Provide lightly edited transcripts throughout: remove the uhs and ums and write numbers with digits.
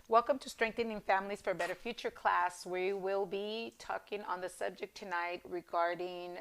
Welcome to Strengthening Families for a Better Future class. We will be talking on the subject tonight regarding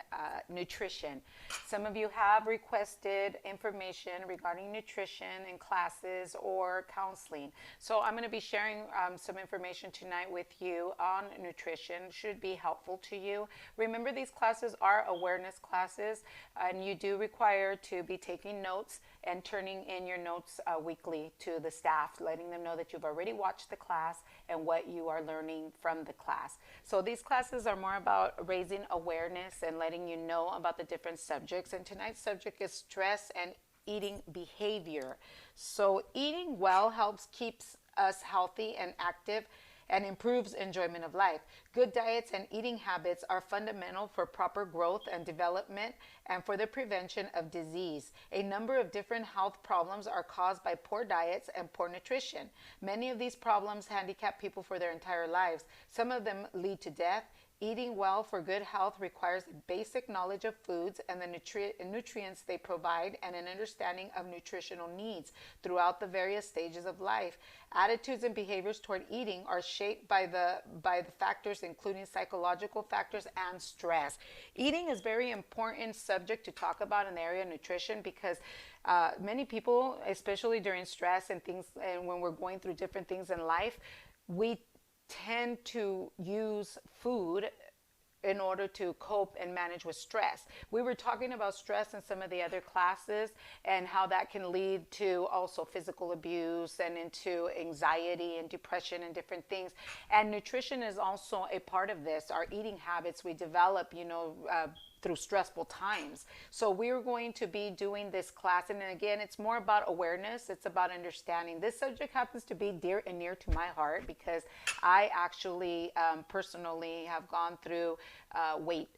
nutrition. Some of you have requested information regarding nutrition in classes or counseling. So I'm going to be sharing some information tonight with you on nutrition. Should be helpful to you. Remember, these classes are awareness classes, and you do require to be taking notes and turning in your notes weekly to the staff, letting them know that you've already watched the class and what you are learning from the class. So these classes are more about raising awareness and letting you know about the different subjects. And tonight's subject is stress and eating behavior. So eating well helps keeps us healthy and active and improves enjoyment of life. Good diets and eating habits are fundamental for proper growth and development and for the prevention of disease. A number of different health problems are caused by poor diets and poor nutrition. Many of these problems handicap people for their entire lives. Some of them lead to death. Eating well for good health requires basic knowledge of foods and the nutrients they provide and an understanding of nutritional needs throughout the various stages of life. Attitudes and behaviors toward eating are shaped by the factors including psychological factors and stress. Eating is a very important subject to talk about in the area of nutrition because many people, especially during stress and things, and when we're going through different things in life, we tend to use food in order to cope and manage with stress. We were talking about stress in some of the other classes and how that can lead to also physical abuse and into anxiety and depression and different things. And nutrition is also a part of this. Our eating habits we develop, through stressful times. So we're going to be doing this class. And again, it's more about awareness. It's about understanding. This subject happens to be dear and near to my heart because I actually personally have gone through weight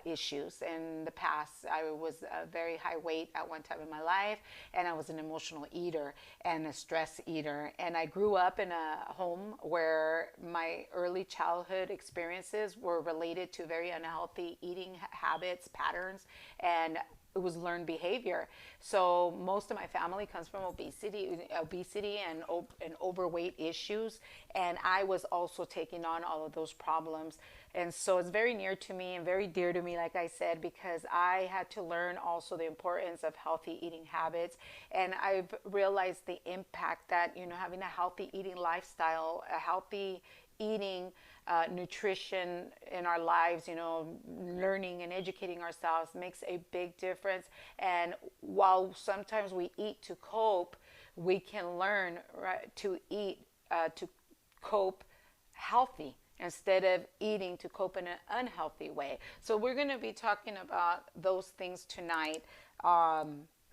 issues in the past. I was a very high weight at one time in my life, and I was an emotional eater and a stress eater. And I grew up in a home where my early childhood experiences were related to very unhealthy eating habits, patterns, and it was learned behavior. So most of my family comes from obesity and overweight issues, and I was also taking on all of those problems. And so it's very near to me and very dear to me, like I said, because I had to learn also the importance of healthy eating habits. And I've realized the impact that, having a healthy eating lifestyle, a healthy eating, nutrition in our lives, learning and educating ourselves makes a big difference. And while sometimes we eat to cope, we can learn, right, to eat to cope healthy instead of eating to cope in an unhealthy way. So we're going to be talking about those things tonight.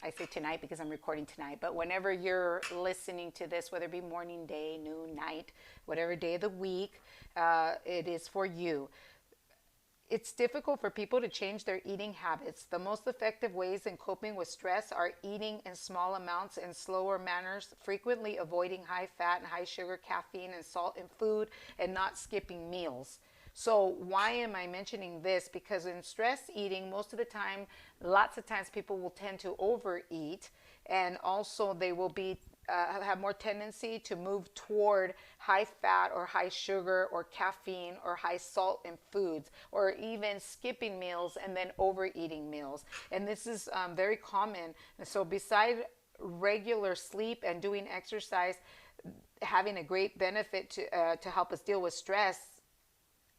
I say tonight because I'm recording tonight, but whenever you're listening to this, whether it be morning, day, noon, night, whatever day of the week it is for you, it's difficult for people to change their eating habits. The most effective ways in coping with stress are eating in small amounts in slower manners, frequently avoiding high fat and high sugar, caffeine, and salt in food, and not skipping meals. So why am I mentioning this? Because in stress eating, most of the time, lots of times people will tend to overeat, and also they will be have more tendency to move toward high fat or high sugar or caffeine or high salt in foods, or even skipping meals and then overeating meals. And this is very common. And so beside regular sleep and doing exercise having a great benefit to help us deal with stress,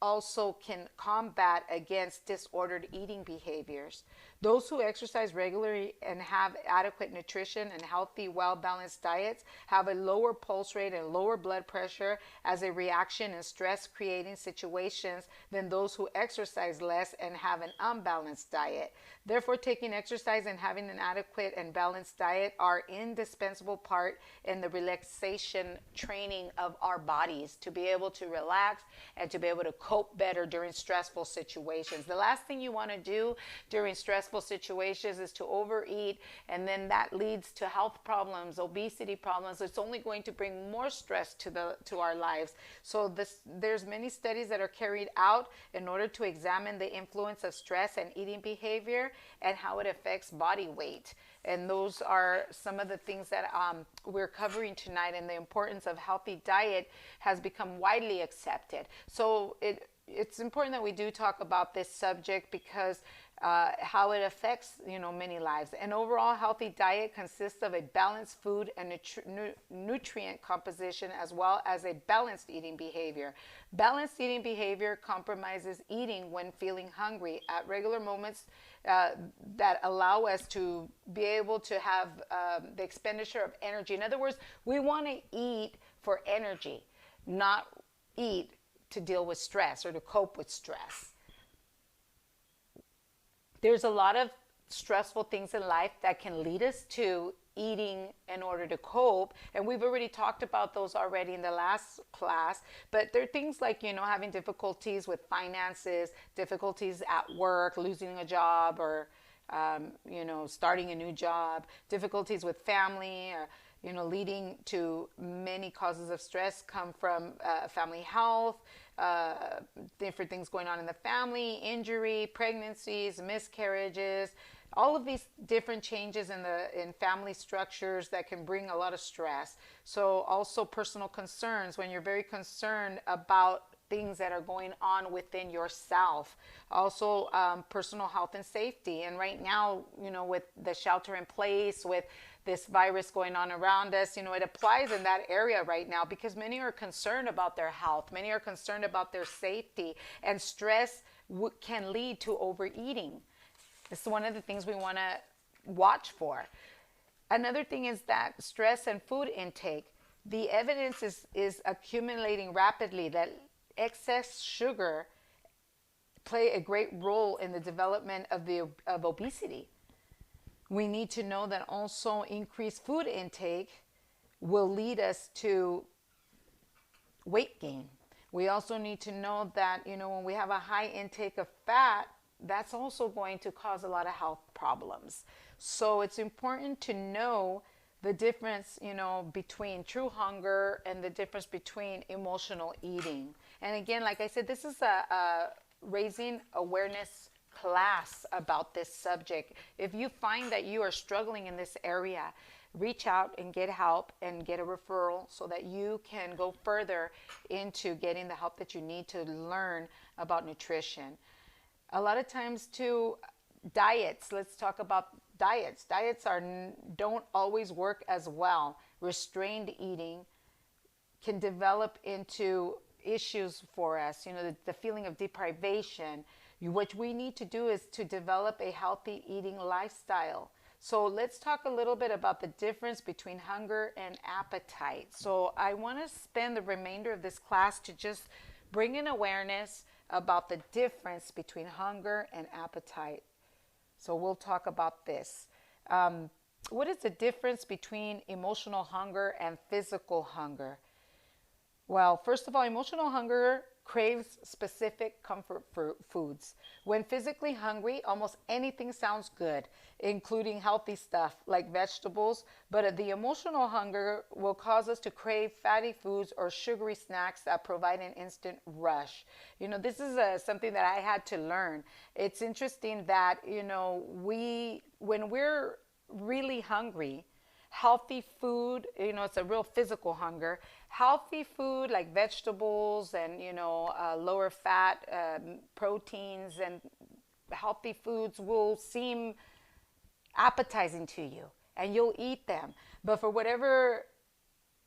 also can combat against disordered eating behaviors. Those who exercise regularly and have adequate nutrition and healthy, well-balanced diets have a lower pulse rate and lower blood pressure as a reaction in stress-creating situations than those who exercise less and have an unbalanced diet. Therefore, taking exercise and having an adequate and balanced diet are indispensable part in the relaxation training of our bodies to be able to relax and to be able to cope better during stressful situations. The last thing you want to do during stressful situations is to overeat, and then that leads to health problems, obesity problems. It's only going to bring more stress to our lives. So there's many studies that are carried out in order to examine the influence of stress and eating behavior and how it affects body weight. And those are some of the things that we're covering tonight. And the importance of healthy diet has become widely accepted. So it's important that we do talk about this subject because how it affects many lives. An overall healthy diet consists of a balanced food and nutrient composition, as well as a balanced eating behavior. Balanced eating behavior compromises eating when feeling hungry at regular moments that allow us to be able to have the expenditure of energy. In other words, we want to eat for energy, not eat to deal with stress or to cope with stress. There's a lot of stressful things in life that can lead us to eating in order to cope, and we've already talked about those already in the last class. But there are things like having difficulties with finances, difficulties at work, losing a job, or starting a new job, difficulties with family, or leading to many causes of stress come from family health, different things going on in the family, injury, pregnancies, miscarriages, all of these different changes in family structures that can bring a lot of stress. So also personal concerns, when you're very concerned about things that are going on within yourself. Also personal health and safety. And right now, with the shelter in place, with this virus going on around us, it applies in that area right now because many are concerned about their health. Many are concerned about their safety, and stress can lead to overeating. This is one of the things we want to watch for. Another thing is that stress and food intake. The evidence is accumulating rapidly that excess sugar play a great role in the development of obesity. We need to know that also increased food intake will lead us to weight gain. We also need to know that, when we have a high intake of fat, that's also going to cause a lot of health problems. So it's important to know the difference, between true hunger and the difference between emotional eating. And again, like I said, this is a raising awareness class about this subject. If you find that you are struggling in this area, reach out and get help and get a referral so that you can go further into getting the help that you need to learn about nutrition. A lot of times too, diets, let's talk about diets. Diets don't always work as well. Restrained eating can develop into issues for us, the feeling of deprivation. What we need to do is to develop a healthy eating lifestyle. So let's talk a little bit about the difference between hunger and appetite. So I want to spend the remainder of this class to just bring in awareness about the difference between hunger and appetite. So we'll talk about this. What is the difference between emotional hunger and physical hunger? Well, first of all, emotional hunger craves specific comfort foods. When physically hungry, almost anything sounds good, including healthy stuff like vegetables, but the emotional hunger will cause us to crave fatty foods or sugary snacks that provide an instant rush. This is something that I had to learn. It's interesting that, when we're really hungry, healthy food, it's a real physical hunger. Healthy food like vegetables and, lower fat proteins and healthy foods will seem appetizing to you and you'll eat them. But for whatever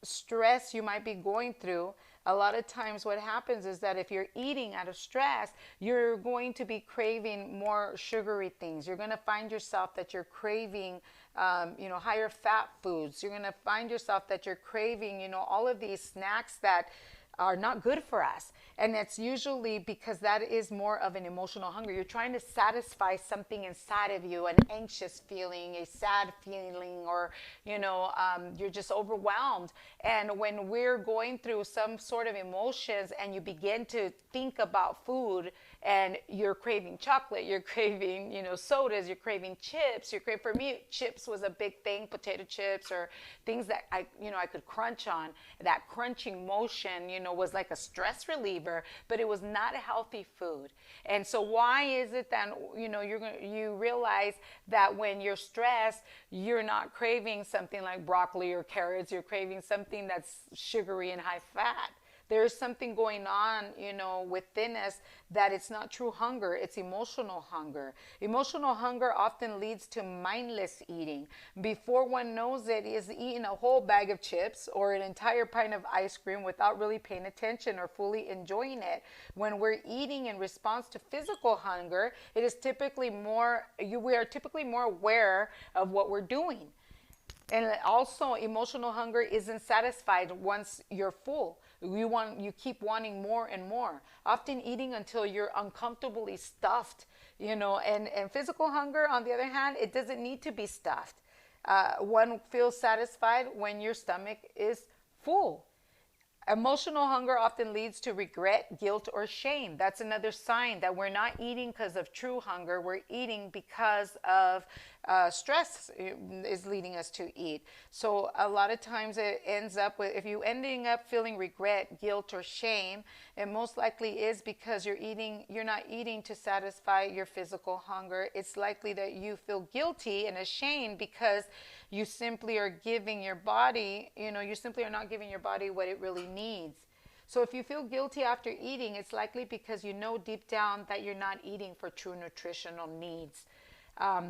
stress you might be going through, a lot of times what happens is that if you're eating out of stress, you're going to be craving more sugary things. You're going to find yourself that you're craving higher fat foods. You're going to find yourself that you're craving, all of these snacks that are not good for us. And that's usually because that is more of an emotional hunger. You're trying to satisfy something inside of you, an anxious feeling, a sad feeling, or, you're just overwhelmed. And when we're going through some sort of emotions and you begin to think about food and you're craving chocolate, you're craving, sodas, you're craving chips, for me, chips was a big thing, potato chips or things that I could crunch on. That crunching motion, was like a stress reliever, but it was not a healthy food. And so why is it that, you realize that when you're stressed, you're not craving something like broccoli or carrots, you're craving something that's sugary and high fat. There's something going on, within us, that it's not true hunger, it's emotional hunger. Emotional hunger often leads to mindless eating. Before one knows it, is eating a whole bag of chips or an entire pint of ice cream without really paying attention or fully enjoying it. When we're eating in response to physical hunger, we are typically more aware of what we're doing. And also, emotional hunger isn't satisfied once you're full. You keep wanting more and more, often eating until you're uncomfortably stuffed. And physical hunger, on the other hand, it doesn't need to be stuffed. One feels satisfied when your stomach is full. Emotional hunger often leads to regret, guilt, or shame. That's another sign that we're not eating because of true hunger. We're eating because of stress is leading us to eat. So a lot of times it ends up with, if you ending up feeling regret, guilt, or shame, it most likely is because you're not eating to satisfy your physical hunger. It's likely that you feel guilty and ashamed because you simply are giving your body, you simply are not giving your body what it really needs. So if you feel guilty after eating, it's likely because you know deep down that you're not eating for true nutritional needs.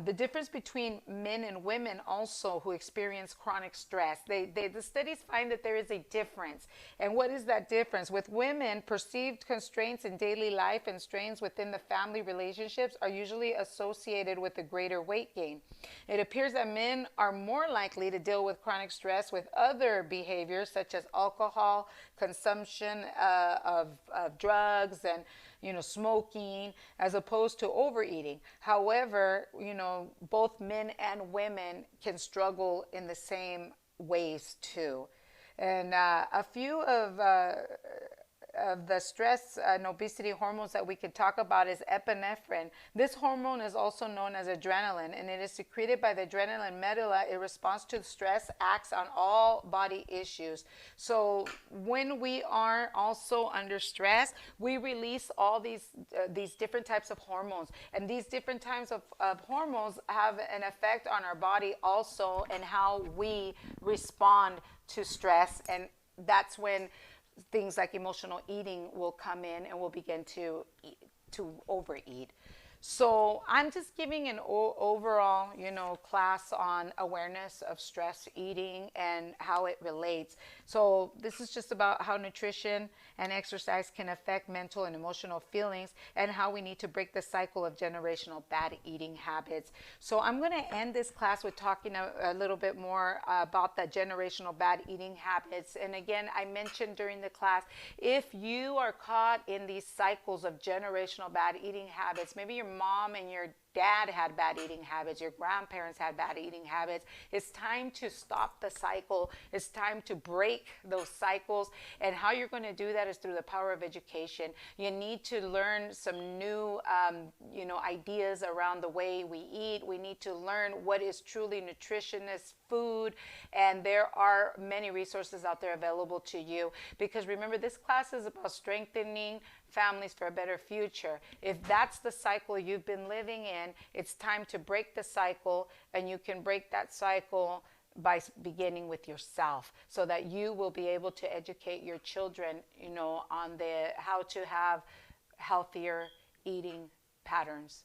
The difference between men and women also who experience chronic stress, the studies find that there is a difference. And what is that difference? With women, perceived constraints in daily life and strains within the family relationships are usually associated with a greater weight gain. It appears that men are more likely to deal with chronic stress with other behaviors such as alcohol, consumption of drugs, and smoking, as opposed to overeating. However, both men and women can struggle in the same ways too. And a few of the stress and obesity hormones that we could talk about is epinephrine. This hormone is also known as adrenaline, and it is secreted by the adrenaline medulla. It responds to stress, acts on all body issues. So when we are also under stress, we release all these different types of hormones, and these different types of hormones have an effect on our body also, and how we respond to stress. And that's when things like emotional eating will come in, and we'll begin to overeat. So I'm just giving an overall, class on awareness of stress eating and how it relates. So this is just about how nutrition and exercise can affect mental and emotional feelings, and how we need to break the cycle of generational bad eating habits. So I'm going to end this class with talking a little bit more about the generational bad eating habits. And again, I mentioned during the class, if you are caught in these cycles of generational bad eating habits, maybe your mom and your dad had bad eating habits, your grandparents had bad eating habits, it's time to stop the cycle. It's time to break those cycles. And how you're going to do that is through the power of education. You need to learn some new ideas around the way we eat. We need to learn what is truly nutritionist food, and there are many resources out there available to you, because remember, this class is about strengthening families for a better future. If that's the cycle you've been living in, it's time to break the cycle, and you can break that cycle by beginning with yourself, so that you will be able to educate your children, on how to have healthier eating patterns.